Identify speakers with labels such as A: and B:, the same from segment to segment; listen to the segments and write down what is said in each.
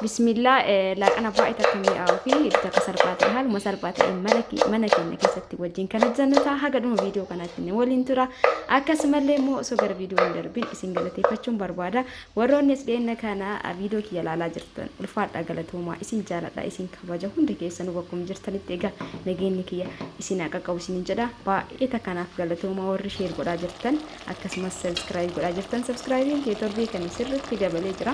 A: bismillah laaqana baay'ee takkamii fi takka sarbaate haaluma sarbaate mana keenya keessatti wajjin kana jannuta haga dhuma viidiyoo kanaatti ne waliin tura akkasumallee immoo osoo gara viidiyoo hin darbin isin galateeffachuun barbaada warroonnis dheenna kana viidiyoo kiyya ilaalaa jirtan ulfaadha galatoomaa isin jaaladha isin kabaja hunda keessanuu bakkum jirtanitti egaa nageenyi kiyya isin qaqqabu isin jedha baay'ee takkanaaf galatoomaa warri sheer godhaa jirtan akkasumas subscribe godhaa jirtan subscribe kee torbii kan sirriitti dabalee jira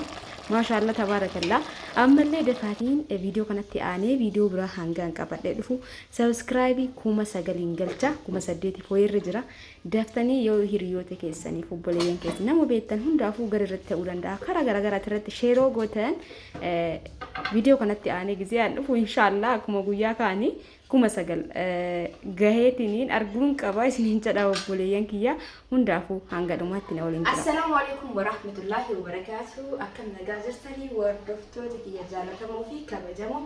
A: maashaallah tabarakallah ammallee dafaatiin viidiyoo kanatti aanee viidiyoo biraa hangaan qabadhee dhufu subscribe kuma sagaliin galcha kuma 8 fooyirra jira daftanii yoo hiriyoota keessanii obboleeyyan keessan nama beektan hundaafuu gara irratti ta'uu danda'a karaa garagaraatti irratti sheeroo gootan viidiyoo kanatti aanee gizeen dhufu inshallah akkuma guyyaa kaanii kuma sagal gaheetiniin arguun qaba isiniin jedha obboleeyyan kiyya hundaafuu hanga dhumaatti na waliin jira. Assalaamu alaykum wa rahmatullahi wa barakatuh. Akkam nagaa jirtanii hordoftoota kiyya jaallatamoo fi kabajamoo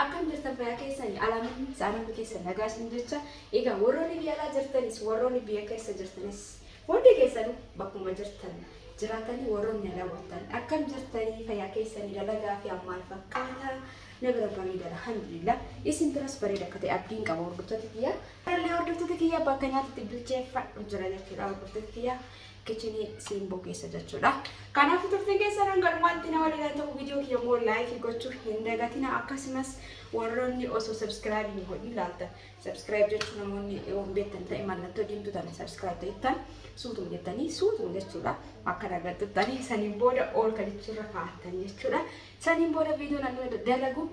A: akkam jirtan fayyaa keessanii alaamaan saanaan keessa nagaa isin jecha egaa warroonni biyya alaa jirtanis warroonni biyya keessa jirtanis hundi keessanuu bakkuma jirtan jiraatanii warroonni daawwatan akkam jirtanii fayyaa keessanii dalagaa fi ammaal fakkaata نقدر بريدة الحمد لله اسم تراس بريدة كتي أبدين كم وردت فيها اللي وردت فيها بكنيات تبلشة فجرة كده وردت فيها كتني سيمبو كيسة جتشولا كنا فترة كيسة رانغر مالتنا ولا نتو فيديو كي يوم لايك يقولوا هندا قتنا أكاسمس وروني أوسو سبسكرايب يقولي لالتا سبسكرايب جتشولا موني يوم بيتن تايم أنا تودين تداني سبسكرايب تايتان سوتو جتاني سوتو جتشولا أكنا قتو تاني سنيبودا أول كديشولا فاتاني جتشولا سنيبودا فيديو نانو دلقو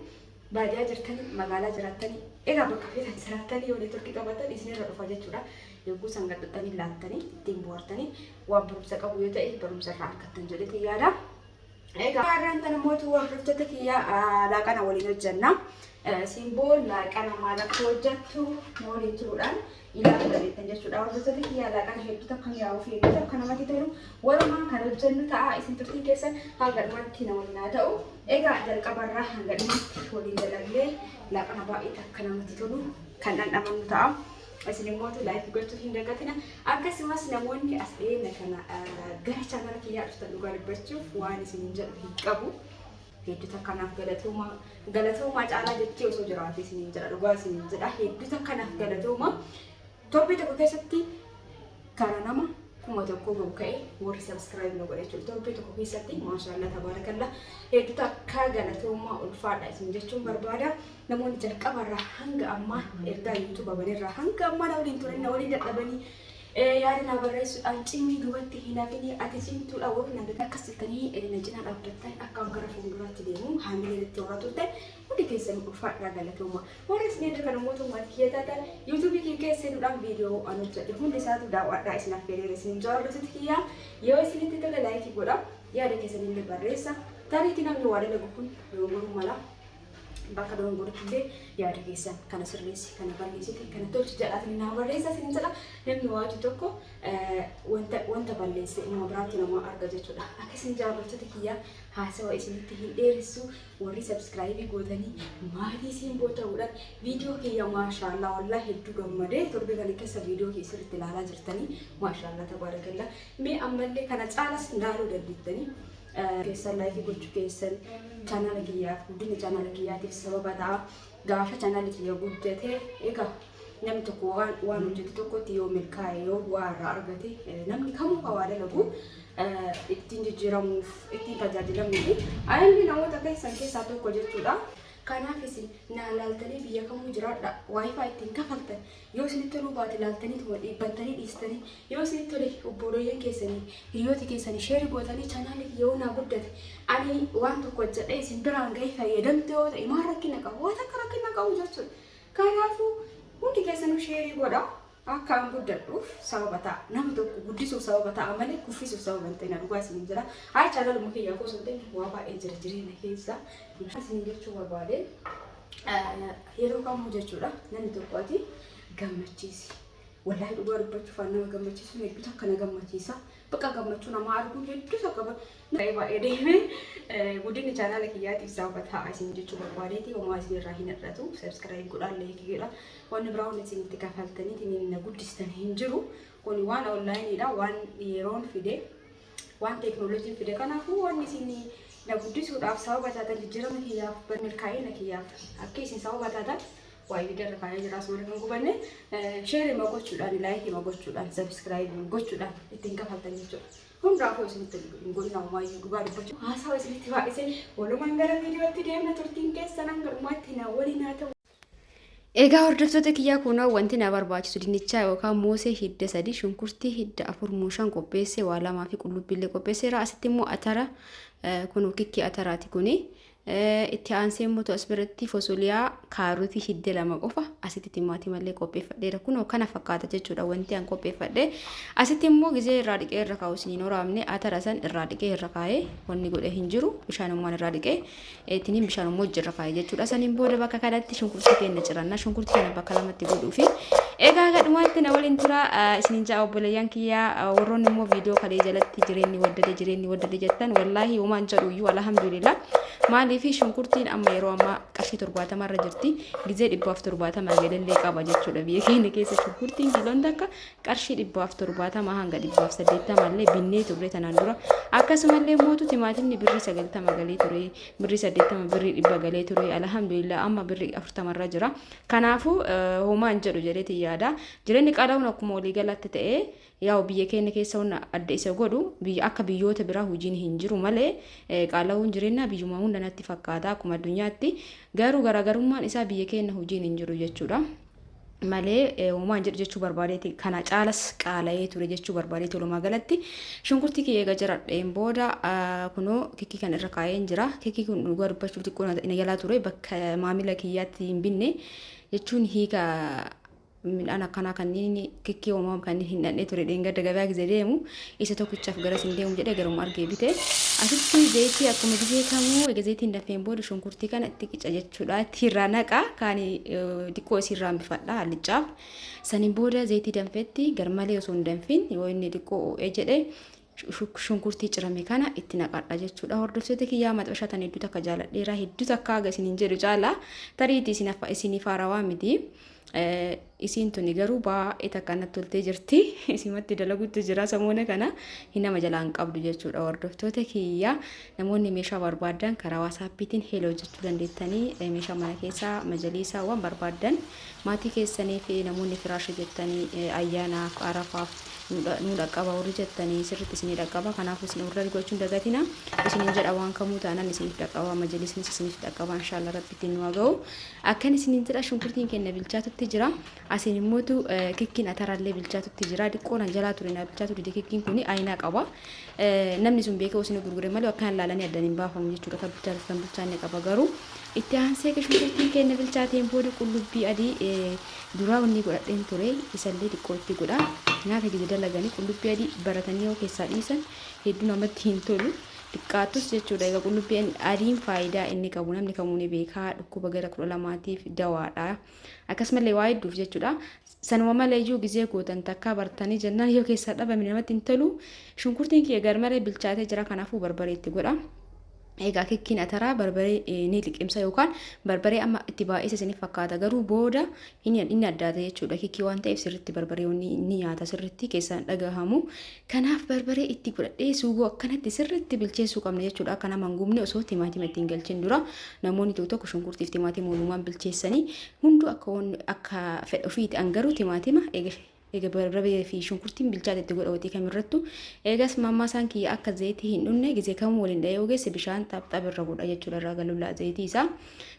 A: baadiyyaa jirtanii magaalaa jiraatanii egaa bakka feetan jiraatanii yoo neetworkii qabaatan isinirra dhufa jechuudha yogguu san gadhattanii laattanii ittiin bohaartanii waan barumsa qabu yoo ta'e barumsa irraa argattan jedhee yaada. Egaa har'aan kana mootuu hordoftoota kiyya laaqana waliin hojjenna. Simbool laaqana maal akka hojjettu waliin turuudhaan ilaaluu dandeettan jechuudha. Hordoftoota kiyya laaqana hedduu takka mi'aawuu fi hedduu takka namatti tolu walumaan kan hojjennu ta'a isin turtiin keessan hanga dhumatti na waliin haa ta'u. Egaa jalqabarraa hanga dhumatti waliin dalaglee laaqana baay'ee takka namatti tolu kan dhandhamannu ta'a. Isin immoo laayik gochuu hin dagatina akkasumas namoonni as dhiyeenna kana gara chaanala kiyyaa dhuftan dhugaa dubbachuuf waan isin jedhu hin qabu hedduu takkanaaf galatoomaa caalaa jettee osoo jiraate isin jedha dhugaa isin jedha hedduu takkanaaf galatoomaa torbee tokko keessatti karaa nama kuma tokko gahu ka'e warri subscribe nu godhe jechuudha torbee tokko keessatti maashaallah tabarakallah hedduu takka galatoomaa ulfaadha isin jechuun barbaada namoonni jalqabarraa hanga ammaa ergaa YouTube banirraa hanga ammaa na waliin turan na waliin dadhabanii yaada na barreessuudhaan cimii duubatti hin hafini ati cimtuudha warri na akkas jettanii na cinaa dhaabbattan akka gara fuulduraatti deemu haamilee itti horatu ta'e hundi keessan ulfaadhaa galatoomaa warri isin kana mootummaatti kiyyataan YouTube kii keessaniidhaan viidiyoo anu jedhe hundi isaatu daawwadhaa isin affeeree isin jaallattu kiyyaa yoo isinitti tola laayikii godha yaada keessanillee barreessa taariitii namni waa dalagu kun yoomuu mala bakka dongortillee yaada keessan kana sirreessi kana balleessite kana tolchi jedhaatanii nama barreessa isin jedha namni waaju tokko wanta balleesse nama biraatti nama arga jechuudha akkasiin jaallattoota kiyyaa haasawa isinitti hin dheeressu warri subscribe gootanii maatii isin boota'uudhaan viidiyoo kiyya maashaallah wallah hedduu gammadee torbee kana keessa viidiyoo kee sirriitti ilaalaa jirtanii maashaallah tabarakallah mee ammallee kana caalas ilaaluu dandeettanii keessan laayikii gochuu keessan chaanala kiyyaaf guddina chaanala kiyyaatiif sababa ta'a gaafa chaanala kiyya guddatee egaa namni tokko waan hojjete tokkotti yoo milkaa'e yoo waa irraa argate namni kamuu waa dalagu ittiin jijjiiramuuf ittiin tajaajilamuu fi ayyaanni namoota keessaa tokko jechuudha. Kanaaf isin na laaltanii biyya kamuu jiraadha wifi ittiin kafaltan yoo isinitti toluu baate laaltanii dhiibbantanii dhiistanii yoo isinitti tole obboleeyyan keessanii hiriyoota keessanii sheerii gootanii chaanaalli yoo naa guddate ani waan tokko jedhee isin biraan gahee fayyadamte yoo ta'e maal rakkina qabu waan akka rakkina qabu jechuudha. Kanaafuu hundi keessanuu sheerii godha akka an guddadhuuf sababa ta'a nama tokko guddisuuf sababa ta'a malee kuffisuuf sababa hin ta'in dhugaa isin jira haa chaanala muka yaa koo sunteen waa baay'ee jira jireenya keessa isin jechuu barbaade yeroo kamuu jechuudha namni tokko ati gammachiisi wallahi dhugaa dubbachuuf nama gammachiisu hedduu takka na gammachiisa bakka gammachuu nama arguu hedduu takka baay'ee deemee guddinni chaanala kiyyaatiif sababa ta'a isin jechuu barbaadeeti homaa isin irraa hin hir'atu subscribe godhaan laayikii godha wanni biraa wanni isin itti kafaltanii na guddistan hin jiru kuni waan onlaayiniidha waan yeroon fide waan teeknooloojiin fide kanaafuu wanni isin na guddisuudhaaf sababa taatan jijjiirama kiyyaaf milkaa'ina kiyyaaf akka isin sababa taatan waa'ee darra kaayee jira asuma kan gubanne share ma gochuudhaan like ma gochuudhaan subscribe gochuudhaan ittiin kafaltan jechuudha. Hundaafuu isinitti godina uumaayyuu dhugaa dubbachuu haasawa isinitti baay'isee walumaan gara viidiyootti deemna turtiin keessan hanga dhumaatti na waliin haa ta'u. Egaa hordoftoota kiyyaa kunoo wanti na barbaachisu dinnichaa yookaan moosee hidda 3 shunkurtii hidda 4 muushaan qopheessee waa lamaa fi qullubbiillee qopheesseera. Asitti immoo atara kun kikkii ataraati kuni. Itti aansee immoo as biratti fosoliyaa kaarotii hidda 2 qofa asitti timaatii mallee qopheeffadheera. Kunoo kana fakkaata jechuudha wanti aan qopheeffadhe. Asitti immoo gizee irraa dhiqee irra kaa'u isiniin waraabne atara san irraa dhiqee irra kaa'ee wanni godhe hin jiru bishaanummaan irraa dhiqee ittiin bishaanummoo irra kaa'ee jechuudha. Saniin booda bakka kanatti shunkurtii keenya ciranna shunkurtii kana bakka lamatti godhuu fi egaa gadhumaatti na waliin tura isiniin jaa obboleeyyan kiyyaa warroonni immoo viidiyoo kalee jalatti jireenyi waddade jettan wallaahi uumaan jedhu iyyuu alhamdulillah maaliif shunkurtiin amma yeroo amma qarshii 70 irra jirti gizee 170 galee qaba jechuudha. Biyya keenya keessa shunkurtiin kiiloon takka qarshii 170 hanga 180 illee binnee turre tanaan dura akkasumallee mootu timaatimni birrii 90 galee ture birrii 80 birrii 100 galee ture alhamdulillah amma birrii 40 irra jira. Kanaafuu uumaan jedhu jedheeti yaada jireenyi qaalaa'uun akkuma walii galatti ta'ee yaa'u biyya keenya keessa hunda adda isa godhu biyya akka biyyoota biraa hojiin hin jiru malee qaalaa'uun jireenya biyyuma hunda natti fakkaata akkuma addunyaatti garuu garaagarummaan isaa biyya keenya hojiin hin jiru jechuudha. Malee uumaan jedhu jechuu barbaadeeti kana caalas qaala'ee ture jechuu barbaadeeti walumaa galatti shunkurtii kiyya eega jiradheen booda kunoo kikkii kan irra kaa'een jira. Kikkii kun dhugaa dubbachuuf xiqqoo na jalaa ture bakka maamila kiyyaatti hin binne jechuun hiika midhaan akkanaa kanneen kikkii uumamaa kanneen hin dhandhee ture dheengadda gabaa gizee deemu isa tokkichaaf gara sin deemu jedhee garuma argee bite. Asitti zayitii akkuma beekamu egaa zayitiin dafeen booda shunkurtii kana itti qica jechuudha. Itti irraa naqa kaan xiqqoo isirraa bifadha haalichaaf. Saniin booda zayitii danfetti garmalee osoo hin danfin yoo inni xiqqoo jedhee shunkurtii cirame kana itti naqadha jechuudha. Hordoftoota kiyyaa maxxashaa tan hedduu takka jaaladheera hedduu takka aga isiniin jedhu caala tariitii isiniif haarawaa miti. Isiin tuni garuu baay'ee takka natti toltee jirti. Isimatti dalaguutti jira samuuna kana hin nama jalaan qabdu jechuudha. Hordoftoota kiyyaa namoonni meeshaa barbaadan karaa waasaappiitiin heeloo jechuu dandeettanii meeshaa mana keessaa majaliisaa waan barbaadan maatii keessanii fi namoonni firaasha jettanii ayyaanaaf arafaaf nu dhaqqaba warri jettanii sirriitti isinii dhaqqaba. Kanaafuu isin warra gochuun dagatina isiniin jedha waan kamuu taanan isiniif dhaqqaba majaliisnis isiniif dhaqqaba inshallah rabbitiin nu ga'u. Akkan isiniin jedha shunkurtiin keenya bilchaatutti jira. Asin immoo kikkiin atarallee bilchaatutti jira. Diqqoon jalaa ture na bilchaatu dide kikkiin kuni aynaa qaba. Namni sun beekee osoo gurgure malee akkan laalanii addaan hin baafamu jechuudha. Kan bilchaatu kan bilchaanne qaba garuu itti aansee shunkurtiin keenya bilchaateen booda qullubbii adii duraa wanni godhadheen ture isallee xiqqoo itti godha. Nyaata gidi dalaganii qullubbii adii baratanii yoo keessaa dhiisan hedduu namatti hin tolu. Xiqqaatus jechuudha. Egaa qullubbii adiin faayidaa inni qabu namni kamuu ni beeka dhukkuba gara 12tiif dawaadha. Akkasumallee waa hedduuf jechuudha. Sanuma malee iyyuu gizee gootan takka bartanii jennaan yoo keessaa dhabame namatti hin tolu. Shunkurtiin kiyya garmalee bilchaatee jira kanaafuu barbaree itti godha. Egaa kikkiin ataraa barbaree ni liqimsa yookaan barbaree amma itti baay'isa isiniif fakkaata garuu booda inni addaata jechuudha. Kikkii waan ta'eef sirriitti barbaree ni nyaata sirriitti keessaan dhagahamu. Kanaaf barbaree itti godhadhee suugoo akkanatti sirriitti bilcheessuu qabna jechuudha. Akka nama hin gubne osoo timaatima ittiin galchin dura namoonni tokko shunkurtiif timaatima walumaan bilcheessanii hunduu akka fedha ofiiti garuu timaatima eega barbaree fi shunkurtiin bilchaate itti godhawati kamirrattu eegas mammaasaan kiyya akka zayitii hin dhunne gizee kamuu waliin dha'ee ogeesse bishaan xaapxaap irra godha jechuudha irraa galullaa zayitii isaa.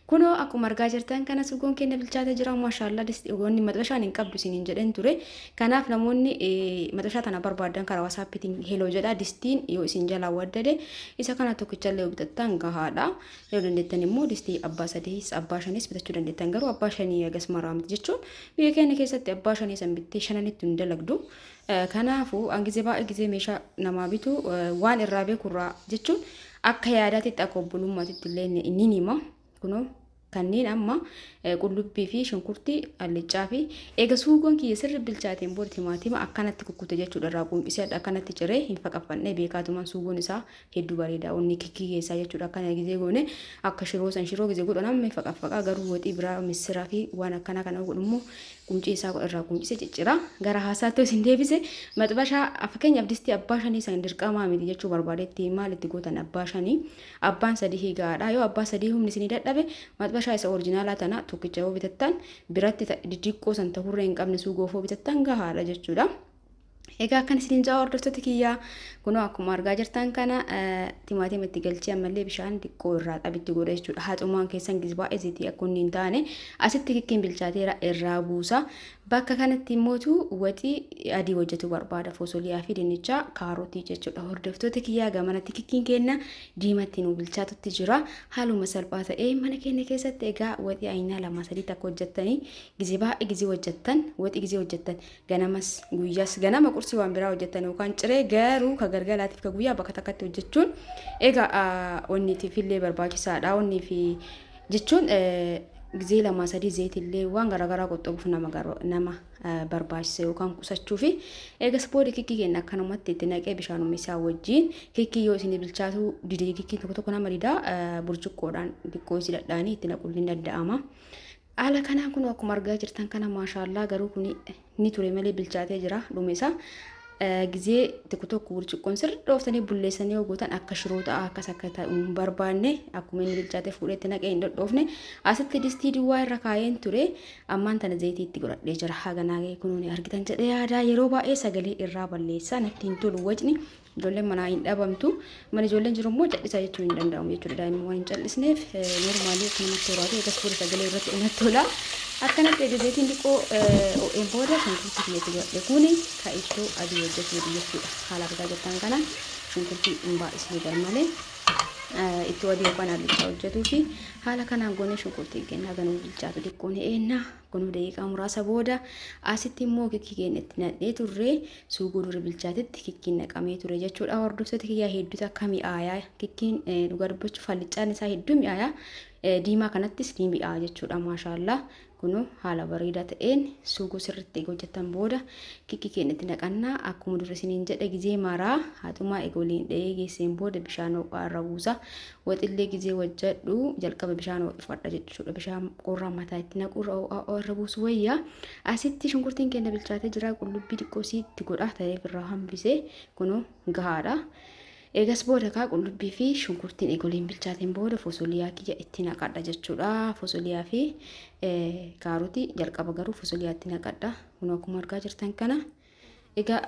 A: Kunoo akkuma argaa jirtan kana suugoon keenya bilchaatee jira maashaallah wanni maxxashaan hin qabdu isiniin jedheen ture. Kanaaf namoonni maxxashaa tana barbaadan karaa waasaappiitiin heeloo jedha distiin yoo isin jalaa waddade isa kana tokkichallee yoo bitattan gahaadha. Yoo dandeettan immoo distii abbaa 3 abbaa 5 bitachuu dandeettan garuu abbaa 5 agas maraamti jechuun biyya keenya keessatti abbaa 5 san bittee 5nitti hin dalagdu. Kanaafuu angizee baay'ee gizee meeshaa namaa bitu waan irraa beekurraa jechuun akka yaadaatti akka obbolummaatitti illee inni nima. Kunoo kanneen amma qullubbii fi shunkurtii allichaa fi eega suugoon kiyya sirri bilchaateen booda timaatima akkanatti kukkute jechuudha irraa qunqisee akkanatti ciree hin faqaffannee beekaatumaan suugoon isaa hedduu bareeda onni kikkii keessaa jechuudha akkana gizee goone akka shiroo gizee godhan amma faqaffaqaa garuu waxii biraa missiraa fi waan akkana kana godhummoo qunqii isaa irraa qunqisee ciccira gara haasaatti isin deebise maxbashaa fakkeenyaaf distii abbaa shanii san dirqamaa miti jechuu barbaadetti maal itti gootan abbaa shanii abbaan sadii higaadha yoo abbaa sadii humni isinii dadhabe maxbashaa isa oriijinaalaa tana tokkicha yoo bitattan biratti diddiqqoo san ta'urree hin qabne suugoofoo bitattan gahaadha jechuudha. Egaa akkan isiniin jaa hordoftoota kiyyaa kunoo akkuma argaa jirtan kana timaatima itti galchee ammallee bishaan xiqqoo irraa xabitti godha jechuudha. Haxumaan keessan baay'ee ziitii akka inni hin taane asitti kikkiin bilchaateera irraa buusa. Bakka kanatti immootu waxii adii hojjetu barbaada fosoliyaa fi dinnichaa kaarotii jechuudha. Hordoftoota kiyyaa gamanatti kikkiin kenna diimatti nu bilchaatutti jira. Haaluma salphaa ta'ee mana keenya keessatti egaa waxii ayinaa 2-3 takka hojjettanii gizee baay'ee gizee hojjettan waxii gizee hojjettan ganamas guyyaas ganama qursii waan biraa hojjettan yookaan ciree garuu ka galgalaatiif ka guyyaa bakka takkatti hojjechuun egaa onniitiif illee barbaachisaadha. Onnii fi jechuun gizee 2-3 zeetillee waan garaagaraa qoxxoobuuf nama barbaachisa yookaan qusachuu fi eegas boodi kikkii kenna akkanumatti itti naqee bishaanuma isaa wajjin kikkii yoo isin bilchaatu didee kikkii tokko nama didaa burcuqqoodhaan xiqqoo isi dhadhaanii itti naquun ni danda'ama. Haala kanaan kun akkuma argaa jirtan kana maashaallah garuu kun ni ture malee bilchaatee jira dhume isaa gizee tokko burcuqqoon sirriitti bulleessanii yoo gootan akka shiroo ta'a akkas akka ta'u barbaanne akkuma inni bilchaatee fuudhetti naqee hin dhodhoofne asitti distii duwwaa irra kaayeen ture ammaan tana zayitii itti godhadhee jira haganaagee kunuun argitan jedhee yaadaa yeroo baay'ee sagalee irraa balleessaa natti hin tolu wajni ijoolleen manaa hin dhabamtu mana ijoolleen jiru immoo callisaa jechuu hin danda'amu jechuudha daa'imman waan hin callisneef noormaalii akkuma tooraatu eegas fuudhe sagalee irratti inni tola akkanatti eegzeetiin dhiqoo o'een booda shunkurtii kiyyatti godhe kuni ka ittoo adii hojjetu jechuudha haala argaa jirtan kana shunkurtii hin baay'isne garmalee ittoo adii yookaan allichaa hojjetuu fi haala kanaan goone shunkurtii kennaa ganuu bilchaatu xiqqoon eennaa kunuu daqiiqaa muraasa booda asitti immoo kikkii keenyatti nadhee turre suuguu dura bilchaatetti kikkiin naqamee ture jechuudha. Hordoftoota kiyyaa hedduutu akka mi'aayaa kikkiin dhugaa dubbachuuf hallichaan isaa hedduu mi'aayaa diimaa kanattis ni mi'aa jechuudha maashaallah. Kunoo haala bareedaa ta'een suuguu sirriitti hojjetan booda kikkii keenyatti naqannaa akkuma dura isiniin jedhe gizee maraa haxumaa eegoliin dha'ee geesseen booda bishaan ho'aa irra buusa. Waxillee gizee hojjedhu jalqaba bishaan ho'ifadha jechuudha. Bishaan qorraa mataa itti naqu irra buusu wayyaa. Asitti shunkurtiin keenya bilchaatee jira qullubbii xiqqoo itti godha ta'eef irraa hambisee kunoo gahaadha. Eegas booda kaa qullubbii fi shunkurtiin eegoliin bilchaateen booda fosoliyaa kiyya itti naqadha jechuudha. Fosoliyaa fi kaarotii jalqaba garuu fosoliyaa itti naqadha. Kun akkuma argaa jirtan kana egaa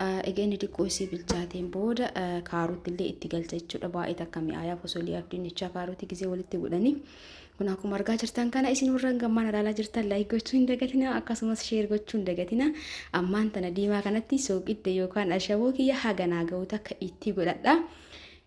A: inni xiqqoo isii bilchaateen booda kaarotii illee itti galcha jechuudha. Baay'ee takka mi'aayaa fosoliyaa fi dinnichaa kaarotii gizee walitti godhanii. Kun akkuma argaa jirtan kana isin warra gammaan ilaalaa jirtan laayik gochuu hin dagatina akkasumas sheer gochuu hin dagatina. Ammaan tana diimaa kanatti sooqidde yookaan ashaboo kiyya haganaa ga'u takka itti godhadha.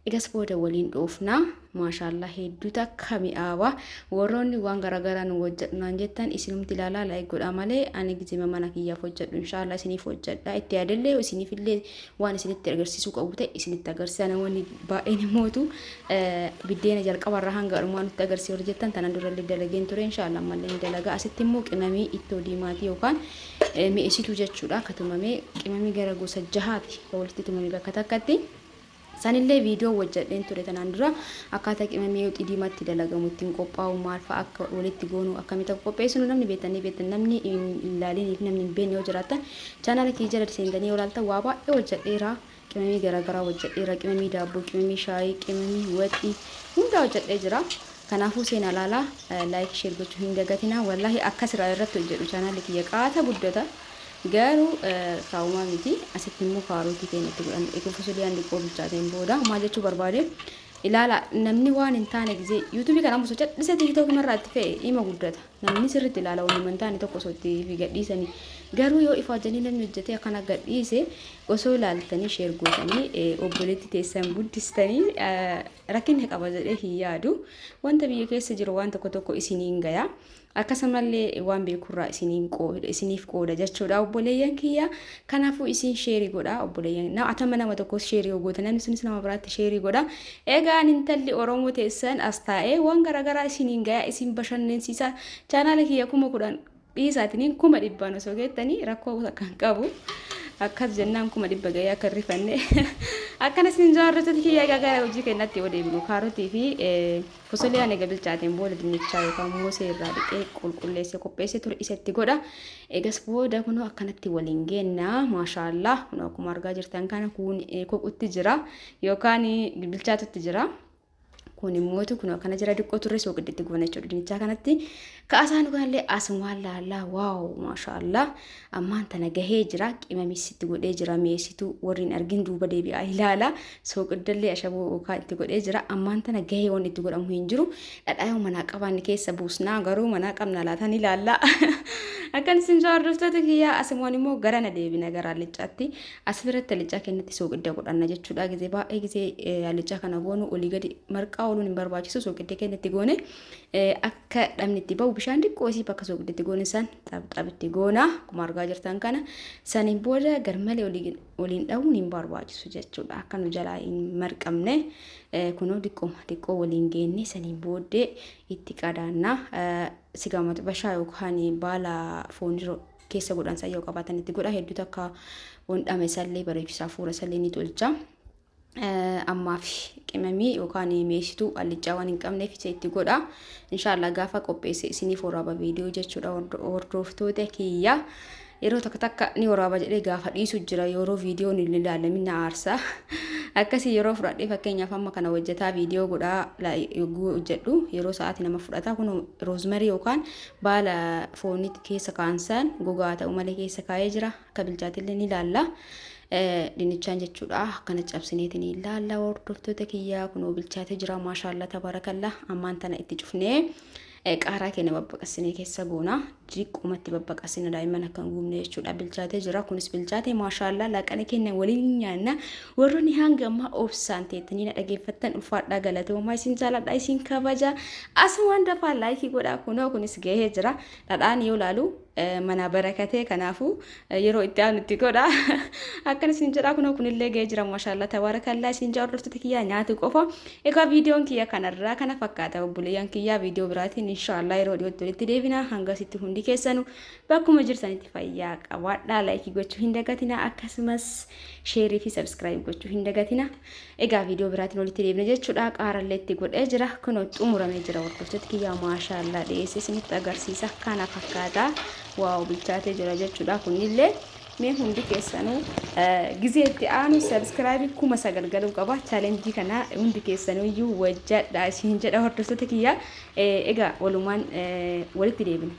A: Egas booda waliin dhoofna maashaallah hedduu takka mi'aawa warroonni waan garaagaraa nu hojjedhan jettan isinumti ilaalaa laayik godhaa malee ani gizima mana kiyyaaf hojjedhu inshaallah isiniif hojjedha itti yaadallee isiniif illee waan isinitti agarsiisuu qabu ta'e isinitti agarsiisa namoonni baay'een mootu biddeena jalqabarraa hanga dhumaa nutti agarsiisa hojjettan tanan durallee dalageen ture inshaallah mallee dalagaa asitti immoo qimamii ittoo diimaatii yookaan mi'eessituu jechuudha katumamee qimamii gara gosa 6ti walitti tumamee bakka takkatti sanillee viidiyoo hojjedheen ture tanaan dura akkaataa qimamii yoo diimaatti dalagamu ittiin qophaa'u maal fa'a akka walitti goonu akkamitti qopheessinu namni beetan namni ilaaliiniif namni hin beekne yoo jiraatan chaanaala kiyya jala seentanii yoo ilaaltan waa baay'ee hojjedheera qimamii garaagaraa hojjedheera qimamii daabboo qimamii shaayii qimamii waxii hunda hojjedhee jira. Kanaafuu seenaa ilaalaa laayik sheer gochuu hin dagatina wallahi akkas irratti hojjedhu chaanaala kiyya qaata guddata. Garuu kaawumaa miti asitti immoo kaarotii keenyatti godhan eeguu fosoliyaan xiqqoo bilchaateen booda maal jechuu barbaade ilaala namni waan hin taane gizee yuutuubii kana muso cadhisa tiiktookii irratti fe'e ima guddata namni sirriitti ilaala waan hin taane tokko sotti fi gadhiisanii garuu yoo ifaajanii namni hojjetee akkana gadhiise osoo ilaaltanii sheer gootanii obboleetti teessan guddistanii rakkinni qaba jedhee hin yaadu. Wanta biyya keessa jiru waan tokko isiniin gaya. Akkasumallee waan beekurraa isiniif qooda jechuudha obboleeyyan kiyya. Kanaafuu isin sheerii godha obboleeyyan. Atama nama tokkos sheerii goota namni sunis nama biraatti sheerii godha. Egaan intalli Oromoo teessan as taa'ee waan garaagaraa isiniin gaya isin bashannansiisa. Chaanaala kiyya 10,000 dhiisaatiin 100 osoo geettanii rakkoo kan qabu. Akkas jennaan 100 gaya akka rifanne. Akkanas hin jaarratu kiyya gagaa hojii kennatti odeebinu kaarotii fi fosoliyaan eega bilchaateen booda dinnichaa yookaan moosee irraa dhiqee qulqulleessee qopheessee ture isatti godha. Eegas booda kunoo akkanatti waliin geenna maashaallah kunoo akkuma argaa jirtan kana kun koqutti jira yookaan bilchaatutti jira. Kun immoo kun kana jira diqqoo turre soo gidditti gubana jechuudha dinnichaa kanatti kaasaan kanallee asumaan laallaa waaw maashaallah ammaan tana gahee jira qimamisitti godhee jira meesitu warrin argin duuba deebi'aa ilaala soo giddallee ashaboo okaa itti godhee jira ammaan tana gahee waan itti godhamu hin jiru dhadhaayoo manaa qabaan keessa buusnaa garuu manaa qabna laatan ilaalla akkan isin jaarriftoota kiyyaa asumaan immoo gara na deebina gara allichaatti asirratti allichaa kennatti soo gidda godhanna jechuudha gizee baay'ee gizee allichaa kana goonu olii gadi marqaa oluun hin barbaachisu soo gidda kennatti goone akka dhabni itti bahu bishaan diqqoo isii bakka soo gidda goone san xabitti goona akkuma argaa jirtan kana saniin booda garmalee waliin dhahuun hin barbaachisu jechuudha akka nu jalaa hin marqamne kunoo diqqoo waliin geenne saniin booddee itti qadaanna sigaamatu bashaa yookaan baala fooniroo keessa godhan sayyoo qabaatan itti godha hedduu takka wondhame sallee bareechisaa fuula sallee ni tolcha. Ammaaf qimamii yookaan meesituu allichaa waan hin qabneef itti godha. Inshallah gaafa qopheesse isiniif waraaba viidiyoo jechuudha hordoftoota kiyya. Yeroo takka ni waraaba jedhee gaafa dhiisu jira yeroo viidiyoon hin ilaalamin na aarsa. Akkasii yeroo fudhadhee fakkeenyaaf amma kana hojjetaa viidiyoo godhaa yogguu hojjedhu yeroo sa'aatii nama fudhata kun roozmarii yookaan baala foonii keessa kaansan gogaa ta'u malee keessa kaa'ee jira akka bilchaatillee ni ilaalla. Dinnichaan jechuudha kana cabsineetiin ilaalla hordoftoota kiyyaa kunoo bilchaatee jira maashaallah tabarakallah ammaan tana itti cufnee qaaraa keenya babbaqasinee keessa goona diqqumatti babbaqasina daa'imman akka hin gubne jechuudha bilchaatee jira kunis bilchaatee maashaallah laaqana keenya waliin nyaanna warroonni hanga ammaa obsaan teettanii na dhageeffattan ulfaadhaa galatoomaa isin jaaladha isin kabaja asumaan dafaa laayikii godhaa kunoo kunis gahee jira dhadhaan yoo laalu mana barakatee kanaafu yeroo itti aanutti godha akkan isin jedha kunoo kunillee gahee jira maashaallah tabarakallah isin jaarroftoota kiyyaa nyaatu qofa egaa viidiyoon kiyya kanarraa kana fakkaata obboleeyyan kiyyaa viidiyoo biraatiin inshallah yeroo dhiyootti walitti deebina hangasitti hundi keessanu bakkuma jirtanitti fayyaa qabaadhaa laayikii gochuu hin dagatina akkasumas sheerii fi sabskiraayib gochuu hin dagatina egaa viidiyoo biraatiin walitti deebina jechuudha qaarallee itti godhee jira kunoo xumuramee jira hordoftoota kiyyaa maashaallah dhiyeessee isinitti agarsiisa kana fakkaata waaw bilchaatee jira jechuudha kunillee mee hundi keessanuu gizeetti aanu sabskiraayib 9,000 galuu qaba chaalenjii kana hundi keessanuu iyyuu wajjadha isin jedha hordoftoota kiyyaa egaa walumaan walitti deebina.